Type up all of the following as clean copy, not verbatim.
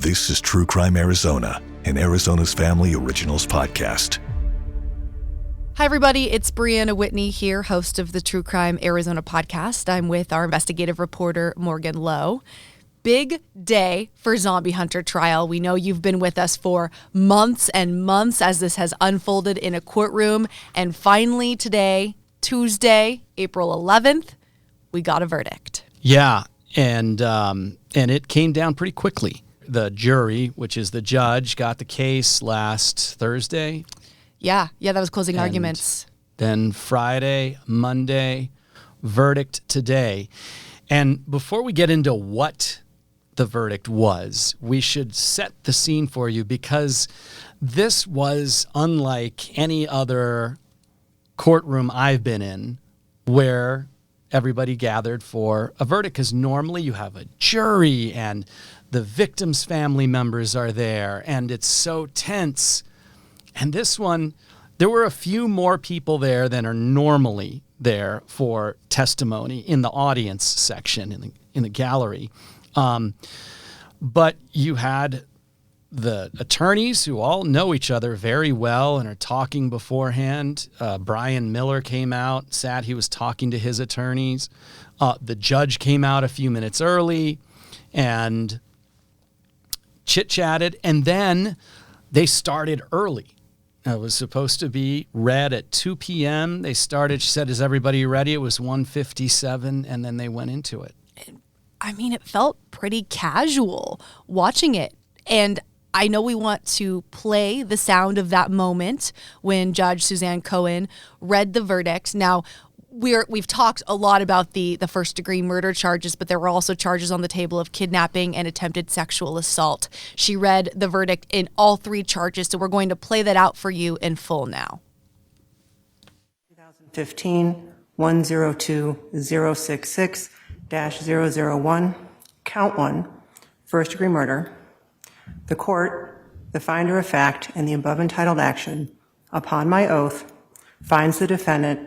This is True Crime Arizona, an Arizona's Family Originals podcast. Hi, everybody. It's Briana Whitney here, host of the True Crime Arizona podcast. I'm with our investigative reporter, Morgan Lowe. Big day for Zombie Hunter trial. We know you've been with us for months and months as this has unfolded in a courtroom. And finally today, Tuesday, April 11th, we got a verdict. Yeah, and it came down pretty quickly. The jury, which is the judge, got the case last Thursday. Yeah, that was closing arguments. Then Friday, Monday, verdict today. And before we get into what the verdict was, we should set the scene for you because this was unlike any other courtroom I've been in where everybody gathered for a verdict, because normally you have a jury and the victim's family members are there and it's so tense. And this one, there were a few more people there than are normally there for testimony in the audience section, in the gallery. But you had the attorneys who all know each other very well and are talking beforehand. Bryan Miller came out, he was talking to his attorneys. The judge came out a few minutes early and chit-chatted, and then they started early. It was supposed to be read at 2 p.m. They started, she said, is everybody ready? It was 1:57, and then they went into it. I mean, it felt pretty casual watching it. And I know we want to play the sound of that moment when Judge Suzanne Cohen read the verdict. Now, we've talked a lot about the first-degree murder charges, but there were also charges on the table of kidnapping and attempted sexual assault. She read the verdict in all three charges, so we're going to play that out for you in full now. 2015-102-066-001, count 1, first-degree murder. The court, the finder of fact, in the above entitled action, upon my oath, finds the defendant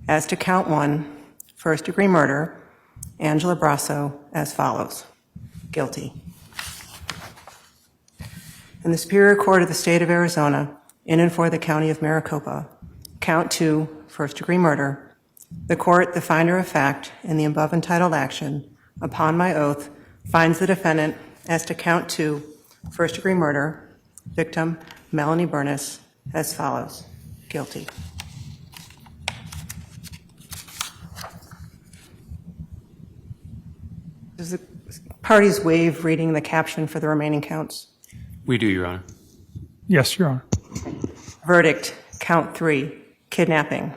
as to count 1, first-degree murder, Angela Brasso, as follows. Guilty. In the Superior Court of the State of Arizona, in and for the County of Maricopa, count 2, first-degree murder, the court, the finder of fact, in the above entitled action, upon my oath, finds the defendant as to count 2, first-degree murder, victim Melanie Burness, as follows. Guilty. Does the parties waive reading the caption for the remaining counts? We do, Your Honor. Yes, Your Honor. Verdict, count 3, kidnapping.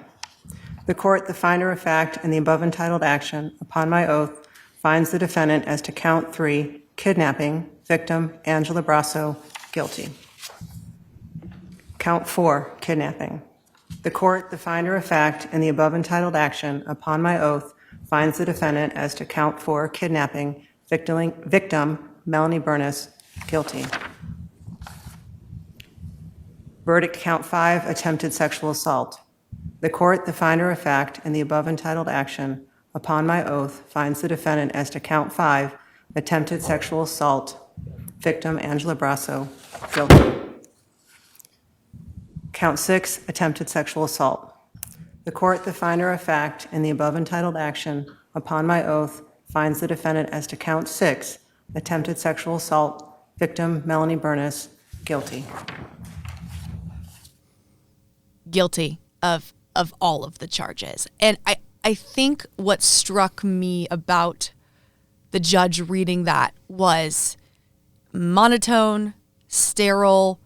The court, the finder of fact, in the above entitled action, upon my oath, finds the defendant as to count 3, kidnapping, victim Angela Brasso, guilty. Count 4, kidnapping. The court, the finder of fact, in the above entitled action, upon my oath, finds the defendant as to count 4, kidnapping, victim Melanie Burness, guilty. Verdict, count 5, attempted sexual assault. The court, the finder of fact, in the above entitled action, upon my oath, finds the defendant as to count 5, attempted sexual assault, victim Angela Brasso, guilty. Count 6, attempted sexual assault. The court, the finder of fact, in the above entitled action, upon my oath, finds the defendant as to count 6, attempted sexual assault, victim Melanie Burness, guilty. Guilty of all of the charges. And I think what struck me about the judge reading that was monotone, sterile,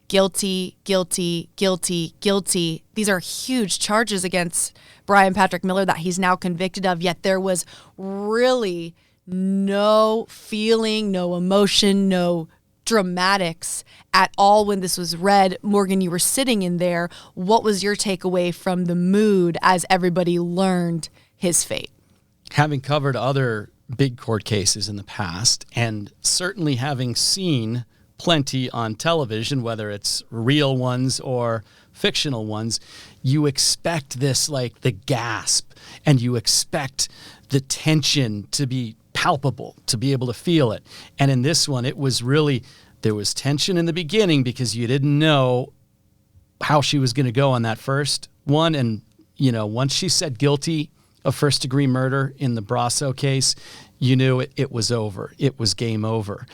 guilty, guilty, guilty, guilty. These are huge charges against Bryan Patrick Miller that he's now convicted of, yet there was really no feeling, no emotion, no dramatics at all when this was read. Morgan, you were sitting in there. What was your takeaway from the mood as everybody learned his fate? Having covered other big court cases in the past, and certainly having seen plenty on television, whether it's real ones or fictional ones, you expect this, like the gasp, and you expect the tension to be palpable to be able to feel it. And in this one, it was really, there was tension in the beginning because you didn't know how she was going to go on that first one. And, you know, once she said guilty of first-degree murder in the Brasso case, you knew it was over. It was game over.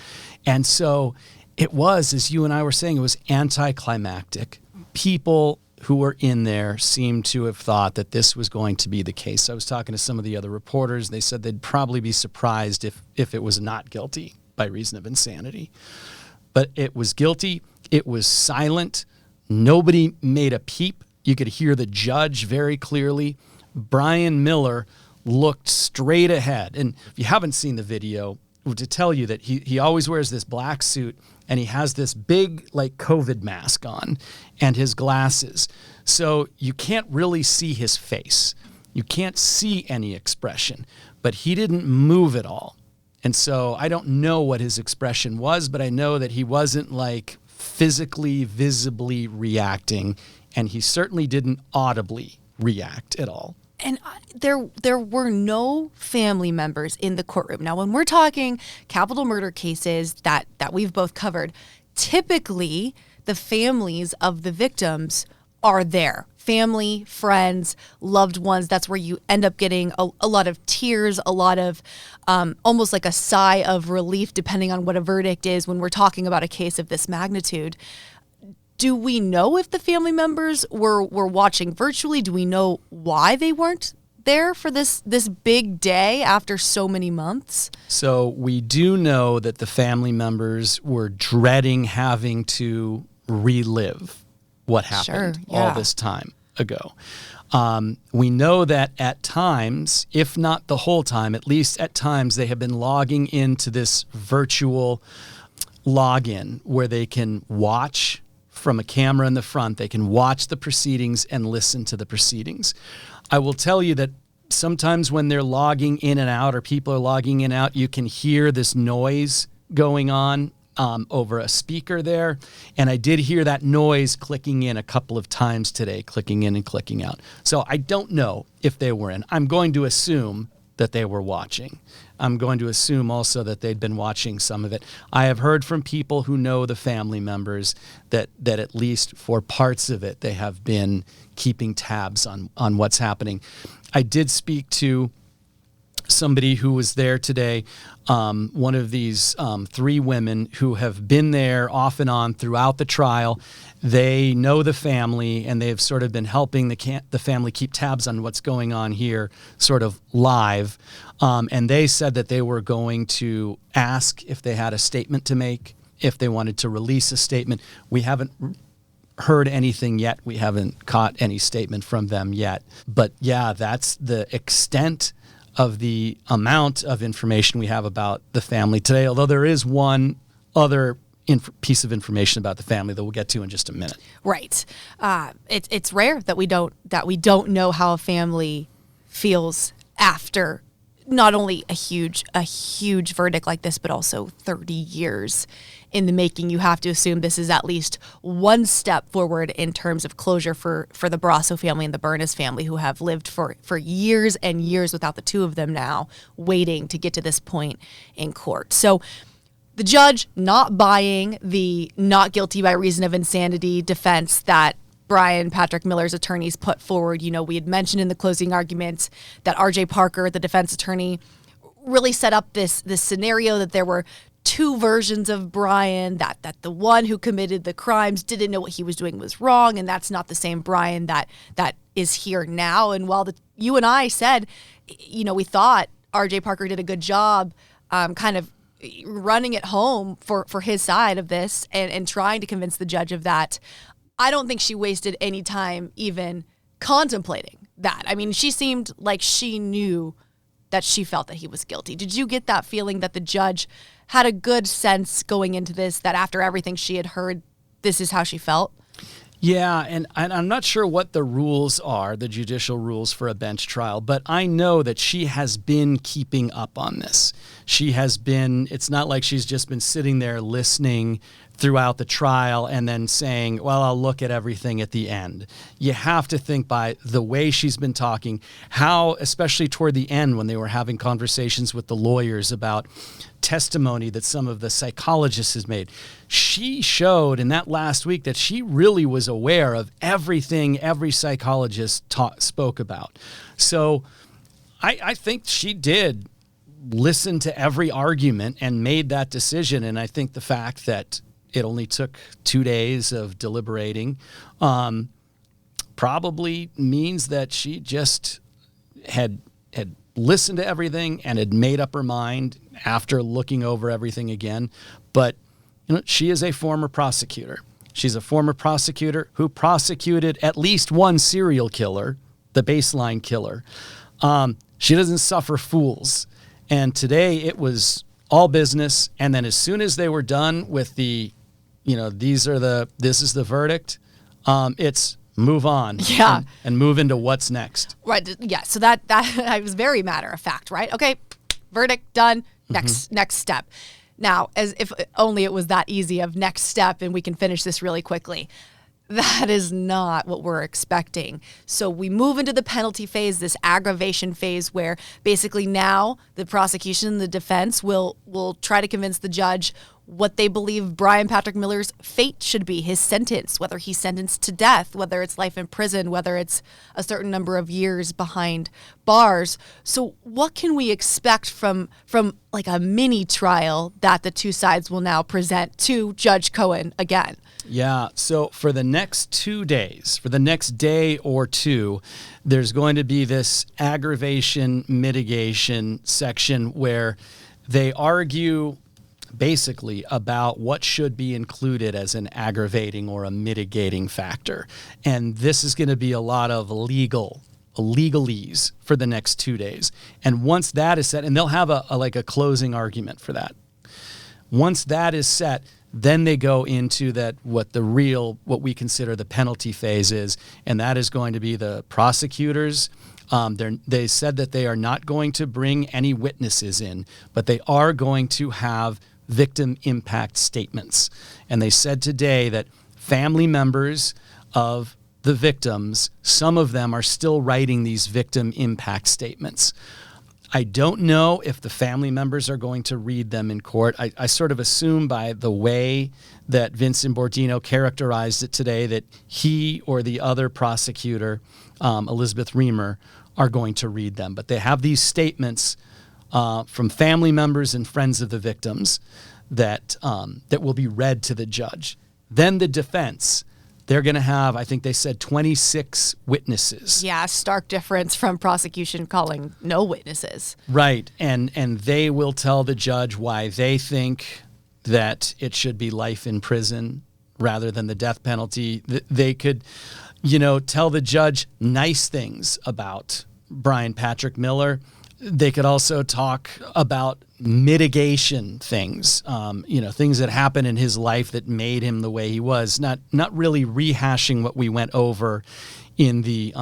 And so it was, as you and I were saying, it was anticlimactic. People who were in there seemed to have thought that this was going to be the case. I was talking to some of the other reporters. They said they'd probably be surprised if it was not guilty by reason of insanity. But it was guilty. It was silent. Nobody made a peep. You could hear the judge very clearly. Bryan Miller looked straight ahead. And if you haven't seen the video, to tell you that he always wears this black suit and he has this big like COVID mask on and his glasses. So you can't really see his face. You can't see any expression, but he didn't move at all. And so I don't know what his expression was, but I know that he wasn't like physically, visibly reacting, and he certainly didn't audibly react at all. And there were no family members in the courtroom. Now, when we're talking capital murder cases that we've both covered, typically the families of the victims are there. Family, friends, loved ones. That's where you end up getting a lot of tears, a lot of almost like a sigh of relief, depending on what a verdict is when we're talking about a case of this magnitude. Do we know if the family members were watching virtually? Do we know why they weren't there for this big day after so many months? So we do know that the family members were dreading having to relive what happened all this time ago. We know that at times, if not the whole time, at least at times, they have been logging into this virtual login where they can watch from a camera in the front. They can watch the proceedings and listen to the proceedings. I will tell you that sometimes when they're logging in and out or people are logging in and out, you can hear this noise going on over a speaker there. And I did hear that noise clicking in a couple of times today, clicking in and clicking out. So I don't know if they were in. I'm going to assume that they were watching. I'm going to assume also that they'd been watching some of it. I have heard from people who know the family members that at least for parts of it, they have been keeping tabs on what's happening. I did speak to somebody who was there today, one of these three women who have been there off and on throughout the trial. They know the family, and they've sort of been helping the family keep tabs on what's going on here, sort of live. And they said that they were going to ask if they had a statement to make, if they wanted to release a statement. We haven't heard anything yet. We haven't caught any statement from them yet. But yeah, that's the extent of the amount of information we have about the family today, although there is one other piece of information about the family that we'll get to in just a minute. Right. It's rare that we don't know how a family feels after not only a huge verdict like this, but also 30 years in the making. You have to assume this is at least one step forward in terms of closure for the Brasso family and the Bernas family, who have lived for years and years without the two of them now, waiting to get to this point in court. So the judge not buying the not guilty by reason of insanity defense that Bryan Patrick Miller's attorneys put forward. You know, we had mentioned in the closing arguments that R.J. Parker, the defense attorney, really set up this scenario that there were two versions of Bryan, that the one who committed the crimes didn't know what he was doing was wrong, and that's not the same Bryan that is here now. And while you and I said, you know, we thought R.J. Parker did a good job kind of running it home for his side of this and trying to convince the judge of that, I don't think she wasted any time even contemplating that. I mean, she seemed like she knew that she felt that he was guilty. Did you get that feeling that the judge had a good sense going into this, that after everything she had heard, this is how she felt? Yeah, and I'm not sure what the rules are, the judicial rules for a bench trial, but I know that she has been keeping up on this. She has been, it's not like she's just been sitting there listening throughout the trial and then saying, well, I'll look at everything at the end. You have to think by the way she's been talking, how, especially toward the end when they were having conversations with the lawyers about testimony that some of the psychologists has made, she showed in that last week that she really was aware of everything every psychologist spoke about. So I think she did listen to every argument and made that decision. And I think the fact that it only took 2 days of deliberating probably means that she just had listened to everything and had made up her mind after looking over everything again. But she is a former prosecutor. She's a former prosecutor who prosecuted at least one serial killer, the baseline killer. She doesn't suffer fools. And today it was all business. And then as soon as they were done with the, this is the verdict, it's move on. Yeah. And move into what's next. Right. Yeah. So that I was very matter of fact, right? Okay. Verdict done. Next step. Now, as if only it was that easy of next step and we can finish this really quickly. That is not what we're expecting. So we move into the penalty phase, this aggravation phase, where basically now the prosecution and the defense will try to convince the judge what they believe Bryan Patrick Miller's fate should be, his sentence, whether he's sentenced to death, whether it's life in prison, whether it's a certain number of years behind bars. So what can we expect from like a mini trial that the two sides will now present to Judge Cohen again? Yeah, so for the next 2 days, for the next day or two, there's going to be this aggravation mitigation section where they argue basically about what should be included as an aggravating or a mitigating factor. And this is going to be a lot of legalese for the next 2 days. And once that is set, and they'll have a closing argument for that. Once that is set, then they go into what we consider the penalty phase is, and that is going to be the prosecutors. They said that they are not going to bring any witnesses in, but they are going to have victim impact statements. And they said today that family members of the victims, some of them are still writing these victim impact statements. I don't know if the family members are going to read them in court. I sort of assume by the way that Vincent Bordino characterized it today that he or the other prosecutor, Elizabeth Reamer, are going to read them. But they have these statements from family members and friends of the victims that will be read to the judge. Then the defense, they're going to have, I think they said 26 witnesses. Yeah, stark difference from prosecution calling no witnesses. Right, and they will tell the judge why they think that it should be life in prison rather than the death penalty. They could, tell the judge nice things about Bryan Patrick Miller. They could also talk about mitigation things, things that happened in his life that made him the way he was. Not really rehashing what we went over in the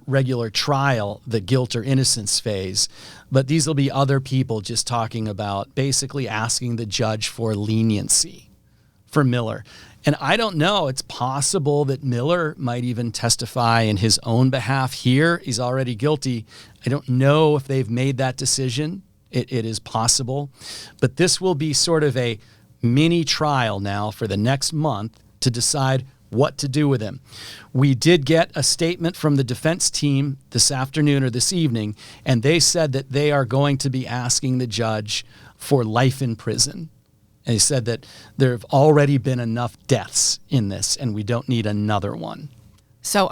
regular trial, the guilt or innocence phase. But these will be other people just talking about basically asking the judge for leniency for Miller. And I don't know, it's possible that Miller might even testify in his own behalf here. He's already guilty. I don't know if they've made that decision. It is possible. But this will be sort of a mini trial now for the next month to decide what to do with him. We did get a statement from the defense team this afternoon or this evening, and they said that they are going to be asking the judge for life in prison. And he said that there have already been enough deaths in this, and we don't need another one. So,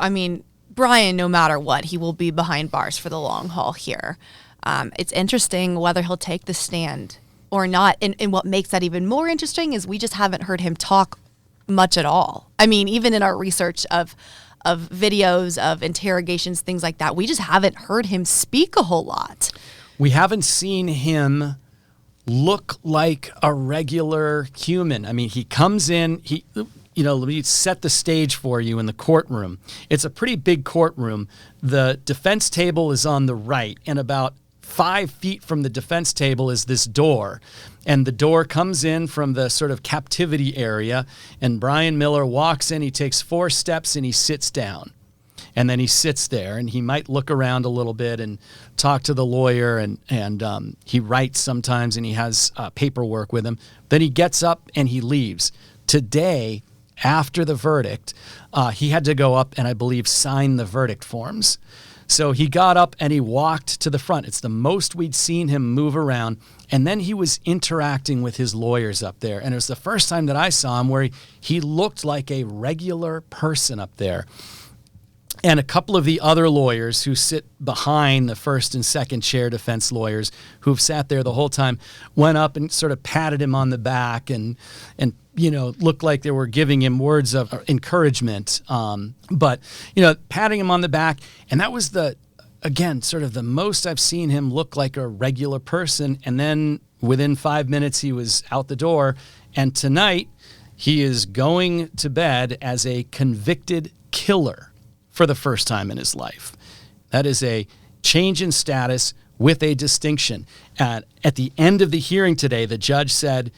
Bryan, no matter what, he will be behind bars for the long haul here. It's interesting whether he'll take the stand or not. And what makes that even more interesting is we just haven't heard him talk much at all. Even in our research of videos, of interrogations, things like that, we just haven't heard him speak a whole lot. We haven't seen him look like a regular human. He comes in, let me set the stage for you in the courtroom. It's a pretty big courtroom. The defense table is on the right, and about 5 feet from the defense table is this door. And the door comes in from the sort of captivity area. And Bryan Miller walks in, he takes 4 steps, and he sits down. And then he sits there, and he might look around a little bit and talk to the lawyer, and he writes sometimes, and he has paperwork with him. Then he gets up and he leaves. Today, after the verdict, he had to go up and I believe sign the verdict forms. So he got up and he walked to the front. It's the most we'd seen him move around. And then he was interacting with his lawyers up there. And it was the first time that I saw him where he looked like a regular person up there. And a couple of the other lawyers who sit behind the first and second chair defense lawyers who've sat there the whole time went up and sort of patted him on the back and looked like they were giving him words of encouragement. But patting him on the back. And that was sort of the most I've seen him look like a regular person. And then within 5 minutes, he was out the door. And tonight, he is going to bed as a convicted killer for the first time in his life. That is a change in status with a distinction. At the end of the hearing today, the judge said,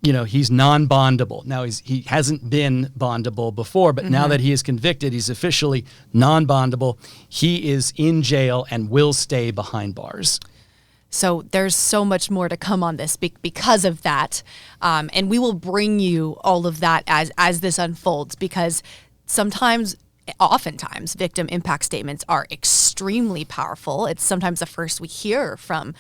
he's non-bondable. Now, he hasn't been bondable before, but now that he is convicted, he's officially non-bondable. He is in jail and will stay behind bars. So there's so much more to come on this because of that. And we will bring you all of that as this unfolds, because oftentimes victim impact statements are extremely powerful. It's sometimes the first we hear from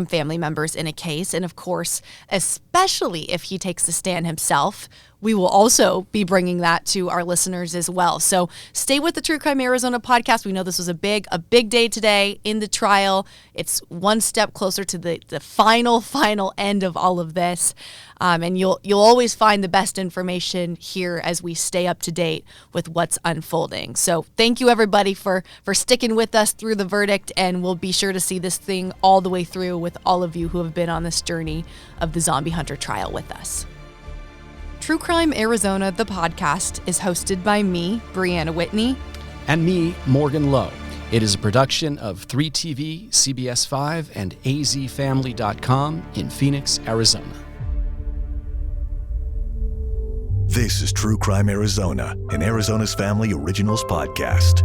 family members in a case. And of course, especially if he takes the stand himself, we will also be bringing that to our listeners as well. So stay with the True Crime Arizona podcast. We know this was a big day today in the trial. It's one step closer to the final end of all of this. And you'll always find the best information here as we stay up to date with what's unfolding. So thank you, everybody, for sticking with us through the verdict, and we'll be sure to see this thing all the way through with all of you who have been on this journey of the Zombie Hunter trial with us. True Crime Arizona, the podcast, is hosted by me, Brianna Whitney. And me, Morgan Lowe. It is a production of 3TV, CBS 5, and azfamily.com in Phoenix, Arizona. This is True Crime Arizona, an Arizona's Family Originals podcast.